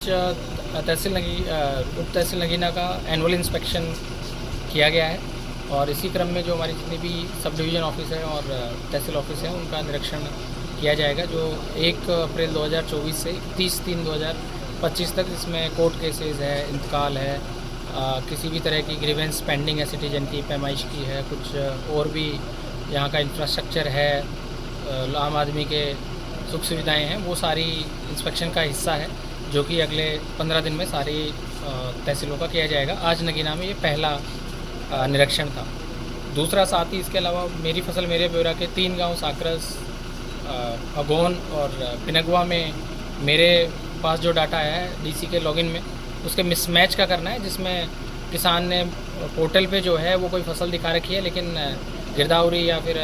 उप तहसील नगीना का annual inspection किया गया है और इसी क्रम में जो हमारी जितनी भी सब डिवीज़न ऑफिस है और तहसील ऑफिस है उनका निरीक्षण किया जाएगा, जो 1 अप्रैल 2024 से 30/3/2025 तक इसमें कोर्ट केसेस है, इंतकाल है, किसी भी तरह की ग्रीवेंस पेंडिंग है, सिटीजन की पैमाइश की है, कुछ और भी यहाँ का इंफ्रास्ट्रक्चर है, आम आदमी के सुख सुविधाएं हैं, वो सारी इंस्पेक्शन का हिस्सा है, जो कि अगले 15 दिन में सारी तहसीलों का किया जाएगा। आज नगीना में ये पहला निरीक्षण था। दूसरा साथ ही इसके अलावा मेरी फसल मेरे ब्यौरा के 3 गांव साकरस, अगोन और पिनगवा में मेरे पास जो डाटा आया है डीसी के लॉगिन में, उसके मिसमैच का करना है, जिसमें किसान ने पोर्टल पे जो है वो कोई फसल दिखा रखी है, लेकिन गिरदावरी या फिर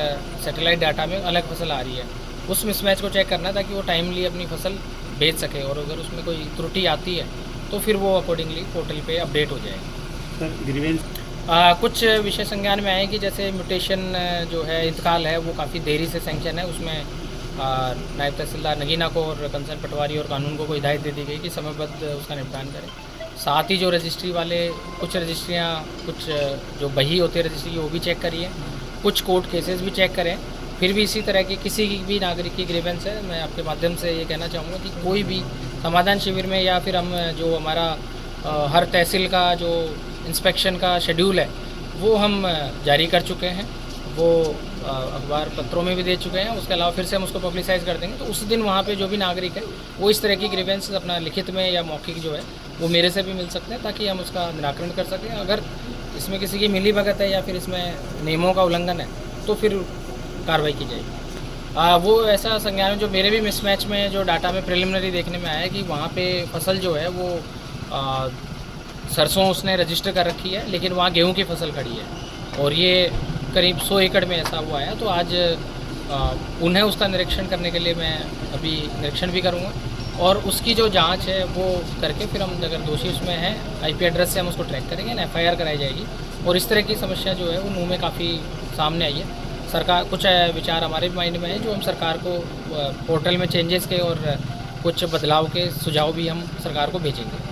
सैटेलाइट डाटा में अलग फसल आ रही है। उस मिसमैच को चेक करना है ताकि वो टाइमली अपनी फसल बेच सके, और अगर उसमें कोई त्रुटि आती है तो फिर वो अकॉर्डिंगली पोर्टल पे अपडेट हो जाएगी। सर ग्रीवेंस कुछ विषय संज्ञान में आए कि जैसे म्यूटेशन जो है, इंतकाल है, वो काफ़ी देरी से सैंक्शन है। उसमें नायब तहसीलदार नगीना को और कंसर्न पटवारी और कानून को हिदायत दे दी गई कि समयबद्ध उसका निपटान करें। साथ ही जो रजिस्ट्री वाले कुछ रजिस्ट्रियाँ, कुछ जो बही होती है रजिस्ट्री की, वो भी चेक करिए, कुछ कोर्ट केसेस भी चेक करें। फिर भी इसी तरह की किसी भी नागरिक की ग्रीवेंस है, मैं आपके माध्यम से ये कहना चाहूँगा कि कोई भी समाधान शिविर में या फिर हम जो हमारा हर तहसील का जो इंस्पेक्शन का शेड्यूल है वो हम जारी कर चुके हैं, वो अखबार पत्रों में भी दे चुके हैं। उसके अलावा फिर से हम उसको पब्लिसाइज कर देंगे, तो उस दिन वहाँ पे जो भी नागरिक है वो इस तरह की ग्रीवेंस अपना लिखित में या मौखिक जो है वो मेरे से भी मिल सकते हैं, ताकि हम उसका निराकरण कर सकें। अगर इसमें किसी की मिलीभगत है या फिर इसमें नियमों का उल्लंघन है तो फिर कार्रवाई की जाएगी। वो ऐसा संज्ञान जो मेरे भी मिसमैच में जो डाटा में प्रिलिमिनरी देखने में आया है कि वहाँ पे फसल जो है वो सरसों उसने रजिस्टर कर रखी है, लेकिन वहाँ गेहूं की फसल खड़ी है, और ये करीब 100 एकड़ में ऐसा हुआ है। तो आज उन्हें उसका निरीक्षण करने के लिए मैं अभी निरीक्षण भी करूँगा, और उसकी जो जांच है वो करके फिर हम अगर दोषी उसमें है IP एड्रेस से हम उसको ट्रैक करेंगे, FIR कराई जाएगी। और इस तरह की समस्या जो है वो नूह में काफ़ी सामने आई है। सरकार कुछ विचार हमारे माइंड में है जो हम सरकार को पोर्टल में चेंजेस के और कुछ बदलाव के सुझाव भी हम सरकार को भेजेंगे।